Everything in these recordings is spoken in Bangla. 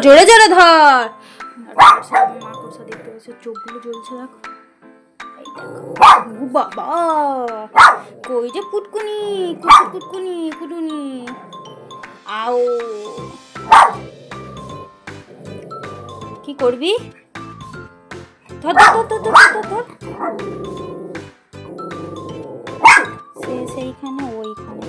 জোরে জোরে ধর। মাকড়সা দেখতে পাচ্ছ, চোখগুলো জ্বলছে দেখো। ও বাবা, কই যে পুটকুনি কুটকুনি কুটুনি। আও, কি করবি? ধর ধর ধর ধর ধর ধর। সেইখানে ওইখানে।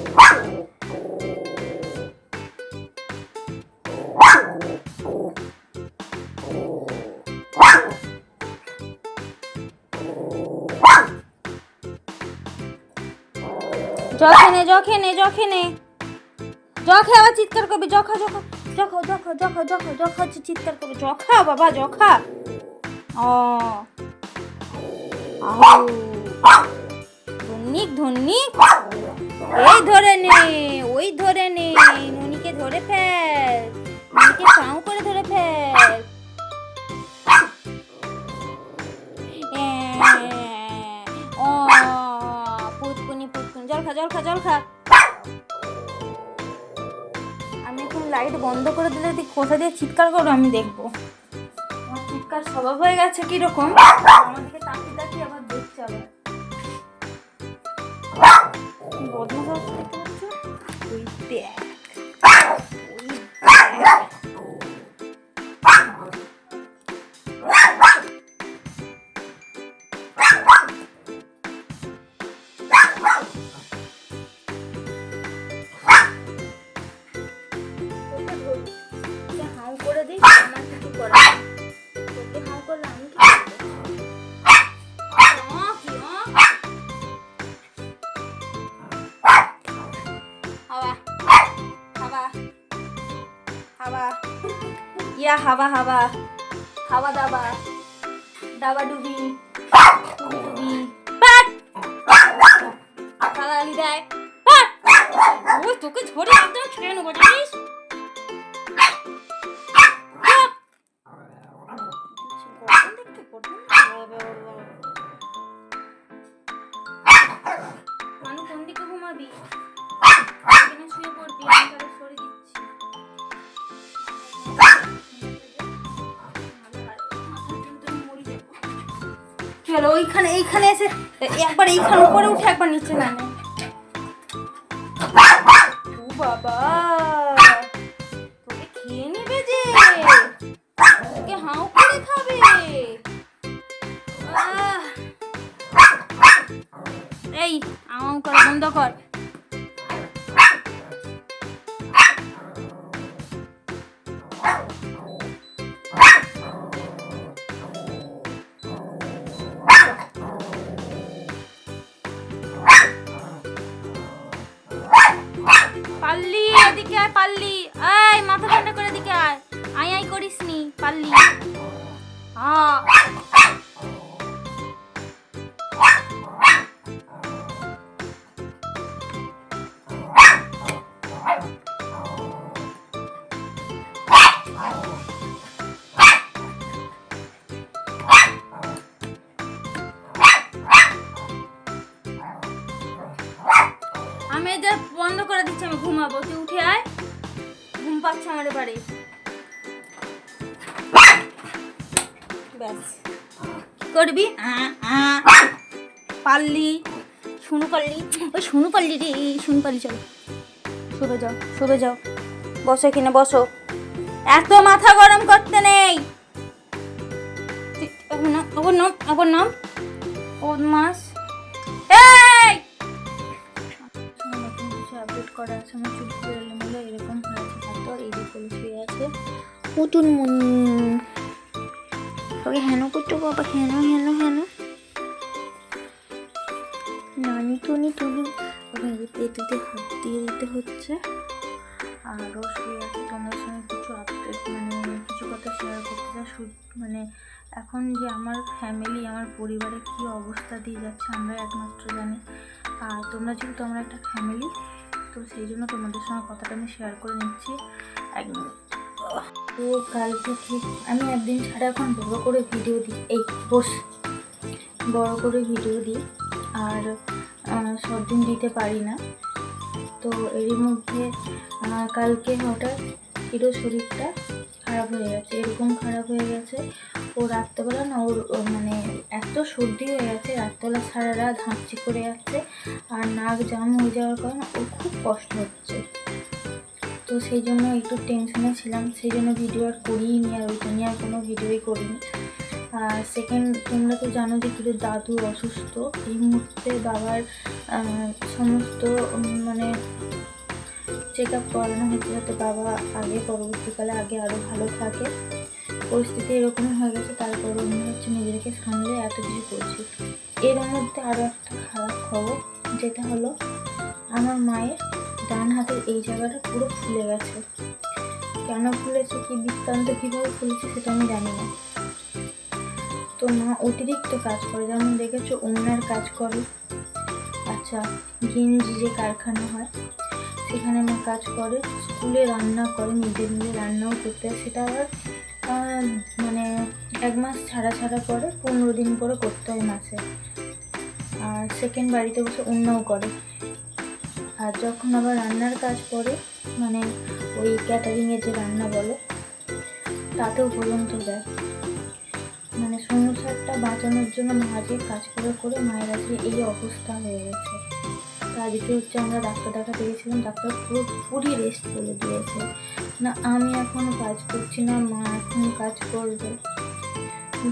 যখনে যখনে যখনে যখে আবার চিৎকার করবি। যখা যখা যখা যখা যখা যখা যখা চিৎকার করবি। যখা বাবা যখা। ও আউ, ধন্যিক ধন্যিক। এই ধরে নে, ওই ধরে নে, ননিকে ধরে ফেল, ননিকে পাও করে ধরে ফেল। ও পুটকুনি পুটকুনি, জল খা জল খা জল খা। আমি এখন লাইট বন্ধ করে দিলে তুই কোথা দিয়ে চিৎকার করবো আমি দেখবো। আমার চিৎকার স্বভাব হয়ে গেছে কিরকম, আমাদেরকে তাকিয়ে তাকিয়ে আবার দেখছে। আবার বদমাশ দেখতে পাচ্ছ, ওই দেখ হাউ করে দিই। আমার কিছু করার তোকে হাউ করলে আমি কি হাওয়া হাওয়া হাওয়া ইয়া হাওয়া হাওয়া হাওয়া দাবা দাবা ডুবি ডুবি খালালি দেয়। ওই তোকে ধরে একদম ছেড়ে নেবো জানিস। মানু কোন দিকে ঘুমাবি? এখানে শুয়ে পড়বি, আমি তাহলে সরে দিচ্ছি। চলো ওইখানে, এইখানে এসে একবার এইখানে উপরে উঠে একবার নিচে নামে। ও বাবা, তোকে খেয়ে নেবে যে, তোকে হাউ করে খাবে। এই আম কর, বন্ধ কর। পাল্লি এদিকে আয়, পাল্লি এই মাথা ঠান্ডা করে এদিকে আয়। আয় আয় করিস নি পাল্লি। হ্যাঁ আমি এদের বন্ধ করে দিচ্ছি, আমি ঘুমাবো। তুই উঠে আয়, ঘুম পাচ্ছে আমার বাড়ি। ব্যাস কি করবি? পারলি শুনু পারলি, ওই শুনু পারলি রে, শুনু পারলি। চলো শুবে যাও, শুবে যাও, বসো এখানে বসো। এত মাথা গরম করতে নেই। ওর নাম ওর নাম ওর মাস। এই আপডেট করা আছে, আমার চুল এলোমেলো এরকম হয়েছে। তারপর এই যে ফুল শুয়ে আছে পুতুন মুনি। তোকে হেন করছো বাবা, হেন হেন হেন নানি টুনি টুনি। ওখানে পেটুতে হাত দিয়ে দিতে হচ্ছে। আরও শুয়ে আছে। তোমার সঙ্গে কিছু আপডেট মানে কিছু কথা শেয়ার করতে চাই। মানে এখন যে আমার ফ্যামিলি, আমার পরিবারে কী অবস্থা দিয়ে যাচ্ছে আমরা একমাত্র জানি। আর তোমরা যেহেতু আমরা একটা ফ্যামিলি, তো সেই জন্য তোমাদের সঙ্গে কথাটা আমি শেয়ার করে নিচ্ছি। একদম তো কালকে ঠিক আমি একদিন ছাড়া এখন বড় করে ভিডিও দিই। এই বস, বড় করে ভিডিও দিই, আর সব দিন দিতে পারি না। তো এরই মধ্যে কালকে হঠাৎ হিরো শরীরটা খারাপ খারাপ হয়ে গেছে, এরকম খারাপ হয়ে গেছে। ও রাত্রেবেলা না ওর মানে এত সর্দি হয়ে গেছে, রাত্রেবেলা সারা রাত হাঁচি করে যাচ্ছে, আর নাক জাম হয়ে যাওয়ার কারণে ওর খুব কষ্ট হচ্ছে। তো সেই জন্য একটু টেনশনে ছিলাম, সেই জন্য ভিডিও আর করিনি, আর ওইটা নিয়ে আর কোনো ভিডিওই করিনি। আর সেকেন্ড, তোমরা তো জানো যে কিন্তু দাদু অসুস্থ এই মুহূর্তে। বাবার সমস্ত মানে চেক আপ করানো হচ্ছে যাতে বাবা পরবর্তীকালে আরও ভালো থাকে। পরিস্থিতি এরকম হয়ে গেছে, তারপরে মনে হচ্ছে নিজেদেরকে সামলে এত কিছু করছি। এর মধ্যে আরও একটা খারাপ খবর, যেটা হলো আমার মায়ের ডান হাতের এই জায়গাটা পুরো ফুলে গেছে। কেন ফুলেছে, কি বৃত্তান্ত, কীভাবে ফুলেছে সেটা আমি জানি না। তো মা অতিরিক্ত কাজ করে, যেমন দেখেছো ওনার কাজ করে, আচ্ছা গেঞ্জি যে কারখানা হয় সেখানে মা কাজ করে, স্কুলে রান্না করে, নিজে রান্নাও করতে হয়, সেটা আবার মানে 1 মাস ছাড়া পরে 15 দিন করে করতে হয় মাসে। আর সেকেন্ড বাড়িতে বসে অন্যও করে। আর যখন আবার রান্নার কাজ করে, মানে ওই ক্যাটারিংয়ের যে রান্না বলে, তাতেও পর্যন্ত যায়। মানে সংসারটা বাঁচানোর জন্য মা যে কাজ করে মায়ের আজকে এই অবস্থা হয়ে গেছে। তো আজকে হচ্ছে আমরা ডাক্তার দেখাতে গেছিলাম, ডাক্তার পুরোপুরি রেস্ট বলে দিয়েছে। না আমি এখনও কাজ করছি না, মা এখন কাজ করবে,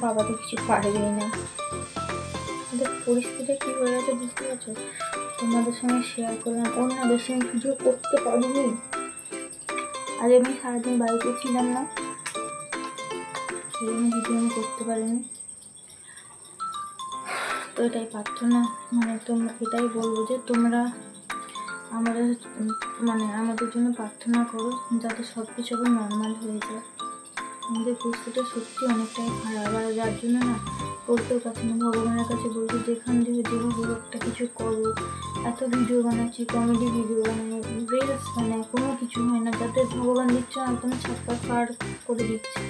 বাবা তো কিছু পারবেই না। আমাদের পরিস্থিতিটা কী হয়ে গেছে বুঝতে পারছো? তোমাদের সঙ্গে শেয়ার করলাম। ওর না বেশি আমি ভিডিও করতে পারিনি, আজ আমি সারাদিন বাড়িতে ছিলাম না, সেই জন্য ভিডিও আমি করতে পারিনি। তো এটাই প্রার্থনা, মানে এটাই বলবো যে তোমরা আমাদের জন্য প্রার্থনা করো, যাতে সব কিছু আবার নর্মাল হয়ে যায়। আমাদের পরিস্থিতিটা সত্যি অনেকটাই খারাপ, আর যার জন্য না বলতেও পারছি না। ভগবানের কাছে বলবো যেখান থেকে যেভাবে একটা কিছু করো। এত ভিডিও বানাচ্ছি, কমেডি ভিডিও বানাই, রিলস বানাই, কোনো কিছু হয় না। যাদের ভগবান দিচ্ছে একদম ছাপ্পা পার করে দিচ্ছে,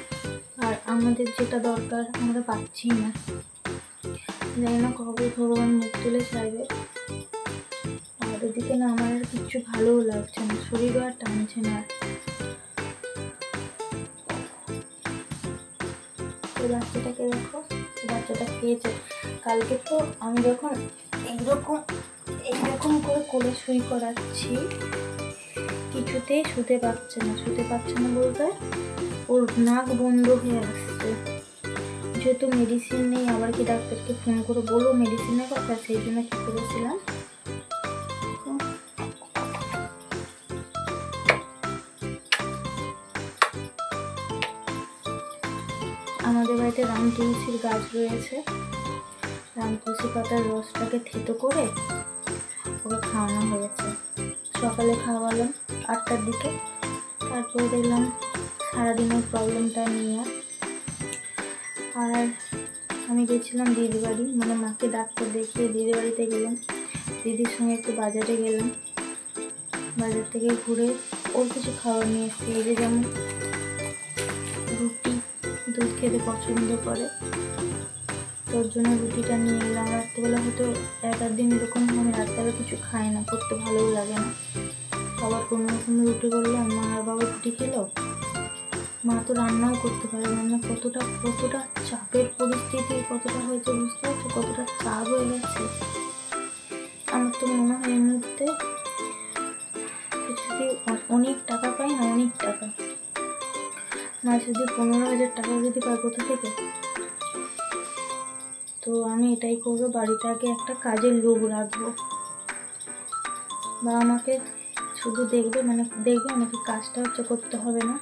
আর আমাদের যেটা দরকার আমরা পাচ্ছি না। জানি না কবে ভগবান মুখ তুলে চাইবে। আর ওদিকে না আমার আর কিচ্ছু ভালোও লাগছে না, শরীরও আর টানছে না। এই বাচ্চাটাকে দেখো, বাচ্চাটা খেয়েছে। কালকে তো আমি যখন এইরকম করে কোলে শুই করাচ্ছি, কিছুতেই শুতে পারছে না বলতে ওর নাক বন্ধ হয়ে আসছে। যেহেতু মেডিসিন নেই, আবার কি ডাক্তারকে ফোন করে বলবো মেডিসিনের কথা, সেই জন্য কী করেছিলাম, আমাদের বাড়িতে রাম তুলসীর গাছ রয়েছে, রাম তুলসী পাতার রসটাকে থেতো করে ওকে খাওয়ানো হয়েছে। সকালে খাওয়ালাম 8টার দিকে, তারপরে দেখলাম সারাদিনের প্রবলেমটা নিয়ে। আর আমি গেছিলাম দিদির বাড়ি, মানে মাকে ডাক্তার দেখিয়ে দিদির বাড়িতে গেলাম। দিদির সঙ্গে একটু বাজারে গেলাম, বাজার থেকে ঘুরে ওর কিছু খাবার নিয়ে এসেছি। এই যে যেমন রুটি, দুধ খেতে পছন্দ করে, তোর জন্য রুটিটা নিয়ে এলাম। রাত্রেবেলা হয়তো 1-8 দিন এরকম আমি রাত্রেবেলা কিছু খাই না, করতে ভালোও লাগে না। আবার কোনো রকম রুটি করলে মা আর বাবা রুটি খেলো, মা তো রান্নাও করতে পারে না। কতটা চাপের পরিস্থিতি, কতটা হয়েছে বুঝতে পারছো, কতটা চাপ হয়ে গেছে। আমার তো মনে হয় এই মুহূর্তে যদি অনেক টাকা পাই না, অনেক টাকা, মাসে যদি 15,000 টাকা যদি পাই কোথা থেকে, তো আমি এটাই করবো, বাড়িতে আগে একটা কাজের লোক রাখবো, বা আমাকে শুধু দেখবে আমাকে কাজটা হচ্ছে করতে হবে না,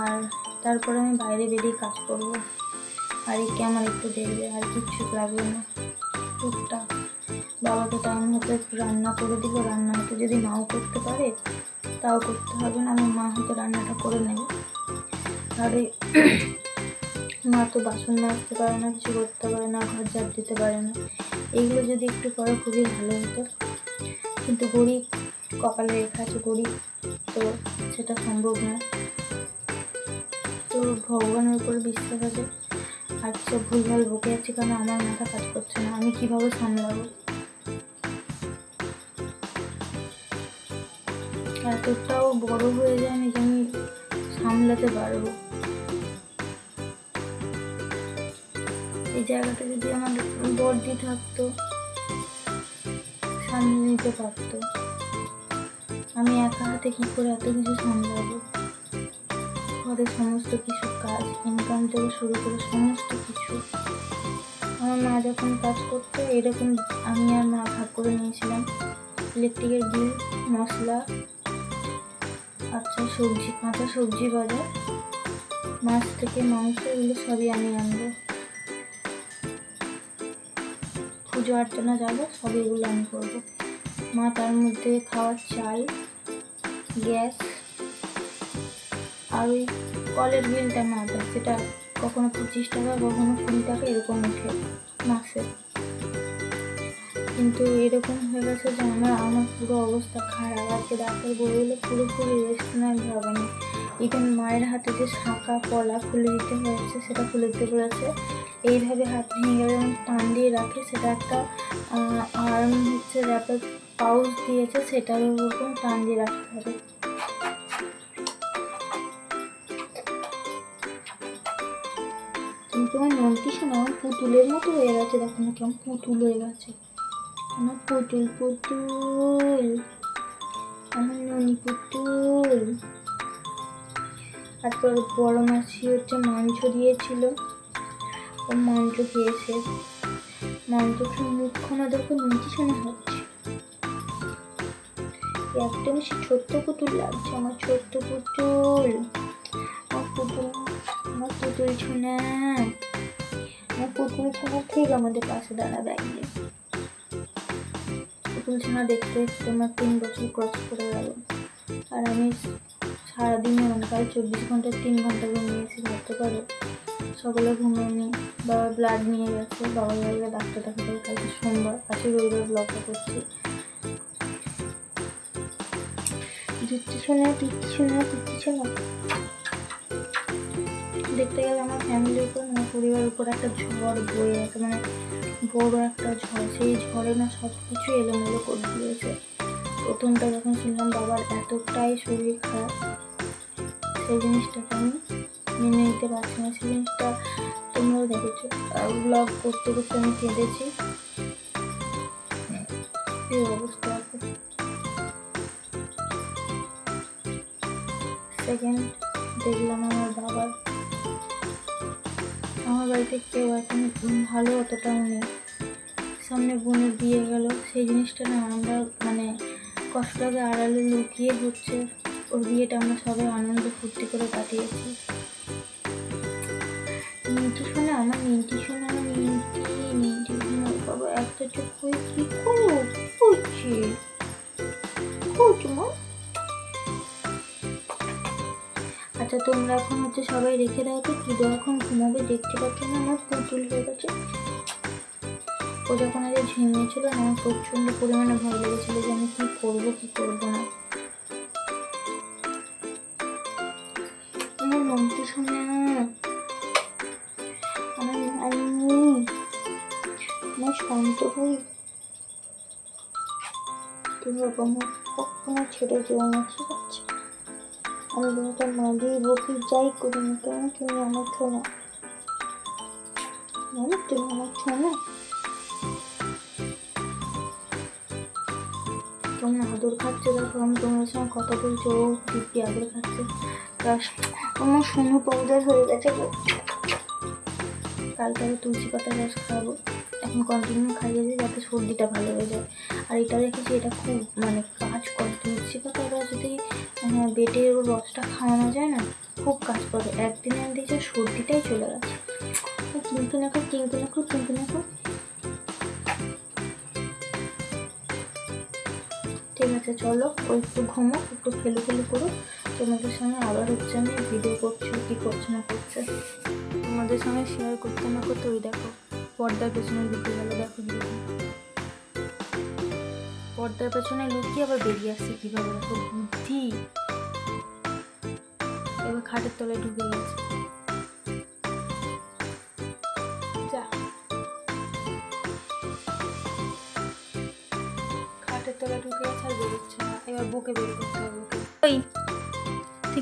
আর তারপরে আমি বাইরে বেরিয়ে কাজ করবো, আর একে আমার একটু দেখবে, আর কিচ্ছু লাগবে না। টুকটাক বাবাকে টাইম হতে একটু রান্না করে দিল, রান্না হতে যদি নাও করতে পারে তাও করতে হবে না, আমার মা হয়তো রান্নাটা করে নেবে। আর মা তো বাসন মাজতে পারে না, কিছু করতে পারে না, ঘর ঝাড় দিতে পারে না। এইগুলো যদি একটু করে খুবই ভালো হতো, কিন্তু গরিব, কপালে রেখা আছে গরিব, তো সেটা সম্ভব না। তো ভগবানের উপরে বিশ্বাস আছে। আচ্ছা ভুলভাল বকে যাচ্ছি কারণ আমার মাথা কাজ করছে না, আমি কীভাবে সামলাবো। এতটাও বড় হয়ে যায়নি যে আমি সামলাতে পারবো। এই জায়গাটা যদি আমার বর্দি থাকতো সামলে নিতে পারতো। আমি একা হাতে কি করে এত কিছু সামলাবো? ঘরের সমস্ত কিছু কাজ, ইনকাম থেকে শুরু করে সমস্ত কিছু। আমার মা যখন কাজ করতো এরকম আমি আর মা ভাগ করে নিয়েছিলাম। ইলেকট্রিকের বিল, মশলা, আচ্ছা সবজি, কাঁচা সবজি বাজার, মাছ থেকে মাংস, এগুলো সবই আমি আনবো। পুজো অর্চনা যাবো, সব এগুলো আমি করবো। মা তার মধ্যে খাওয়ার চাল, গ্যাস আর ওই কলের বিলটা না দেয়, সেটা কখনো 25 টাকা কখনো 20 টাকা এরকম ওঠে মাসে। কিন্তু এরকম হয়ে গেছে যে আমার পুরো অবস্থা খারাপ। আজকে ডাক্তার বলে পুরোপুরি রেস্ট নেয় ভাবেনি। ইভেন মায়ের হাতে যে শাঁখা পলা খুলে দিতে হয়েছে সেটা খুলে দিতে বলেছে। এইভাবে হাত ভেঙে গেলে টান দিয়ে রাখে, সেটা একটা আর্ম হচ্ছে র্যাপের পাউচ দিয়েছে, সেটার ওরকম টান দিয়ে রাখতে হবে। কিন্তু আমার নন্টি শোনা আমার পুতুলের মতো হয়ে গেছে, দেখো না কেমন পুতুল হয়ে গেছে। আমার পুতুল পুতুল, আমার ননি পুতুল। তারপর বড় মাসি হচ্ছে মাংস দিয়েছিল, ও মাংস খেয়েছে। মাংস খেয়ে মুখখানা দেখো নন্টি শোনা হচ্ছে। একদম সে ছোট্ট পুতুল লাগছে, আমার ছোট্ট পুতুল। আমার পুতুল, আমার পুতুল ছোনা, আমার পুতুল ছোনা ঠিক আমাদের পাশে দাঁড়াবে একদিন। পুতুল ছোনা দেখতে দেখতে আমার 3 বছর ক্রস করে গেল। আর আমি সারাদিনে কাল 24 ঘন্টায় 3 ঘন্টা ঘুমিয়েছি, ভাবতে পারো। সকালে ঘুমিয়ে বাবা ব্লাড নিয়ে গেছে, বাবার বাড়িতে ডাক্তার দেখাতে। কালকে সোমবার, আজকে রবিবার ব্লগটা করছি। দিচ্ছি শোনা, দিচ্ছি শোনা, দিচ্ছি শোনা। দেখতে গেলে আমার ফ্যামিলির উপর, আমার পরিবারের উপর একটা ঝড় বয়ে আছে, মানে বড় একটা ঝড়। সেই ঝড়ে না সব কিছু এলোমেলো করে দিয়েছে। প্রথমটা যখন শুনলাম বাবার এতটাই শরীর খারাপ, সেই জিনিসটাকে আমি মেনে নিতে পারছি না। সেই জিনিসটা তোমরাও দেখেছো, ব্লগ করতে করতে আমি কেঁদেছি। এই অবস্থা আছে। সেকেন্ড দেখলাম আমার বাড়িতে কেউ এখন ভালো অতটাও নেই। সামনে বোনের বিয়ে গেল, সেই জিনিসটা না আমরা মানে কষ্টটাকে আড়ালে লুকিয়ে হচ্ছে ওর বিয়েটা আমরা সবাই আনন্দ ফুর্তি করে কাটিয়েছি। মিন্টি শোনা, আমার মিন্টি শোনা, আমার মিন্টি শোনা বাবা একটা চোখ হয়ে কি করছে মা। আচ্ছা তোমরা এখন হচ্ছে সবাই রেখে দাও তো, কি এখন ঘুমাবে, দেখতে পাচ্ছ না আমার পুতুল হয়ে গেছে। ও যখন আগে ঝিমিয়েছিল না, আমার প্রচন্ড পরিমাণে ভয় লেগেছিল যে আমি কি করবো না। আমার নন্টি শোনা, আমার শান্ত হই। তুমি বাবা মা কখনো ছেড়ে যেও না, ঠিক আছে? আমি তোমাকে মারি বকি যাই করি না কেন, তুমি আমার শোনা, তুমি আমার শোনা। তোমরা আদর খাচ্ছে, দেখো আমি তোমার সঙ্গে কথা বলছি, ও দিব্যি আদর খাচ্ছে। আমার সোনু পাউডার হয়ে গেছে গো। কালকে আমি তুলসী পাতা রস খাবো, এখন কন্টিনিউ খাইয়েছি যাতে সর্দিটা ভালো হয়ে যায়। আর এটা দেখেছি এটা খুব মানে কাজ করে। তুলসী পাতার রস যদি বেটে ওর রসটা খাওয়ানো যায় না, খুব কাজ করে। একদিনে আমি দেখছি সর্দিটাই চলে গেছে। কিন্তু না ঠিক আছে, চলো ও একটু ঘুমো, একটু খেলু করো। তোমাদের সঙ্গে আবার হচ্ছে আমি ভিডিও করছি, কি করছে না করছে তোমাদের সঙ্গে শেয়ার করতে না করতে। ওই দেখো পর্দার পেছনে লুকিয়ে গেল, দেখো পর্দার পেছনে লুকিয়ে আবার বেরিয়ে আসছে কিভাবে, দেখো বুদ্ধি। এবার খাটের তলায় ঢুকে গেছে। খাটের তলায় ঢুকে গেছে আর বেরোচ্ছে না। এবার বুকে বের করতে হবে ওকে। ওই তুই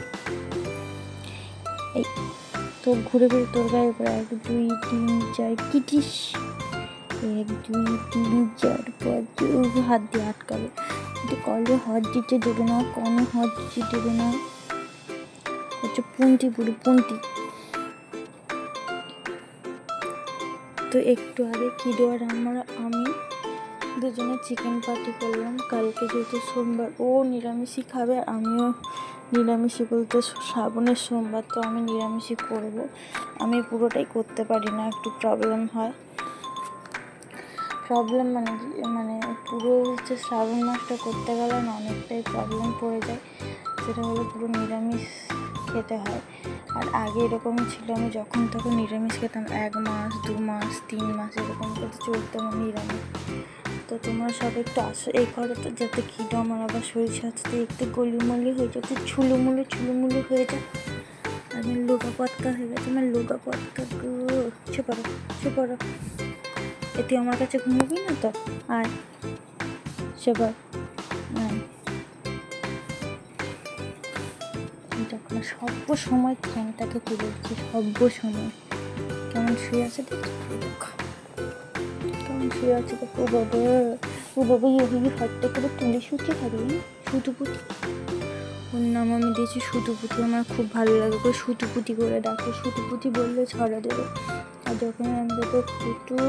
এই তো ঘুরে ঘুরে তোর গায়ে উপরে 1 2 3 4 কিটিস 1 2 3 4 5 হাত দিয়ে আটকাবে। কিন্তু কলে হাত দিতে দেবে না, কনে হাত দিতে দেবে না, হচ্ছে পুন্টি পুরো পুন্টি। তো একটু আগে কিডো আর আমি দুজনে চিকেন পার্টি করলাম। কালকে যেহেতু সোমবার, ও নিরামিষই খাবে, আমিও নিরামিষই, বলতে শ্রাবণের সোমবার, তো আমি নিরামিষই করব। আমি পুরোটাই করতে পারি না, একটু প্রবলেম হয়। প্রবলেম মানে পুরো হচ্ছে শ্রাবণ মাসটা করতে গেলে না অনেকটাই প্রবলেম পড়ে যায়। সেটা হলো পুরো নিরামিষ খেতে হয়। আর আগে এরকম ছিল, আমি যখন তখন নিরামিষ খেতাম, 1 মাস 2 মাস 3 মাস এরকম করে চলতো আমার নিরামিষ। তো তোমরা সব একটু আসো এই ঘরেতে, যাতে কিডো আমার আবার শরীর স্বাস্থ্য একটু গলিমলি হয়ে যাচ্ছে, ছুলুমুলু হয়ে যায়। আমি লোগা পটকা হয়ে গেছে, আমার লোগা পটকা গো। ছুপারো এতে আমার কাছে ঘুমবি না তো, আর সেবার যখন সর্ব সময় ঠ্যাংটাকে তুলে দিচ্ছি, সর্ব সময় কেমন শুয়ে আছে কেমন শুয়ে আছে দেখো। ও বাবা হাতটা করে তুলে শুতে হবে। সুতুপুতি, ওর নাম আমি দিয়েছি সুতুপুতি। আমার খুব ভালো লাগে ওকে সুতুপুতি করে ডাকে, সুতুপুতি বললে ছড়া দেবে। আর যখন আমি দেবো ফুটু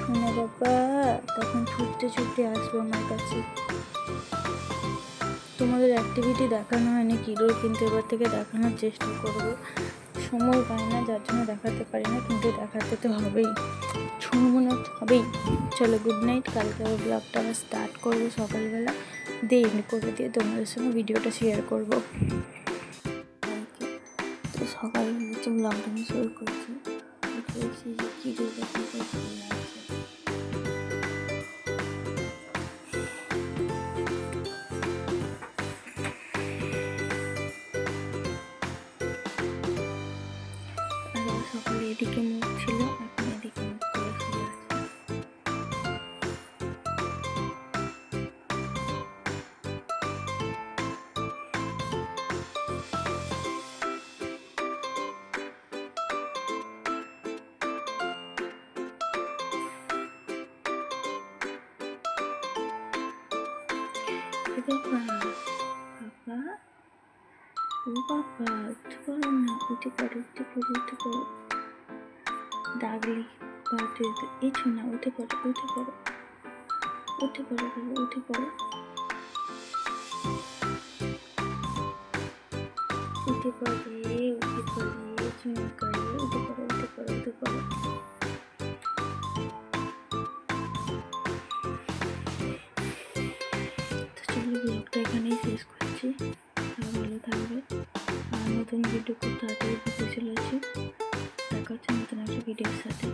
শোনা বাবা, তখন ছুটতে আসবো আমার কাছে। তোমাদের অ্যাক্টিভিটি দেখানো হয়নি কিডোর, কিন্তু এবার থেকে দেখানোর চেষ্টা করবো। সময় পাই না, যার জন্য দেখাতে পারি না, কিন্তু দেখাতে তো হবেই, মনে হবেই। চলো গুড নাইট। কালকে আবার ব্লগটা আবার স্টার্ট করবো সকালবেলা, দিয়ে এন্ড করে দিয়ে তোমাদের সঙ্গে ভিডিওটা শেয়ার করবো। তো সকালে হচ্ছে ব্লগটা আমি শুরু করছি। কিডোর কাছে ভালো লাগছে। সকালে এদিকে মুখ ছিল, এখন এদিকে মুখ করে শুয়ে আছে। বাবা উঠতে পারো না, উঠে পড়ো ডাকলি বাড়ি এছো না, উঠে পড়ো বাবা, উঠে পড়ো চুমকারে উঠে পড়ো। তো চলো ব্লগটা এখানেই শেষ করছি। ভালো থাকবে, আর নতুন ভিডিও খুব তাড়াতাড়ি দিতে চলেছি। দেখা হচ্ছে নতুন একটা ভিডিওর সাথে।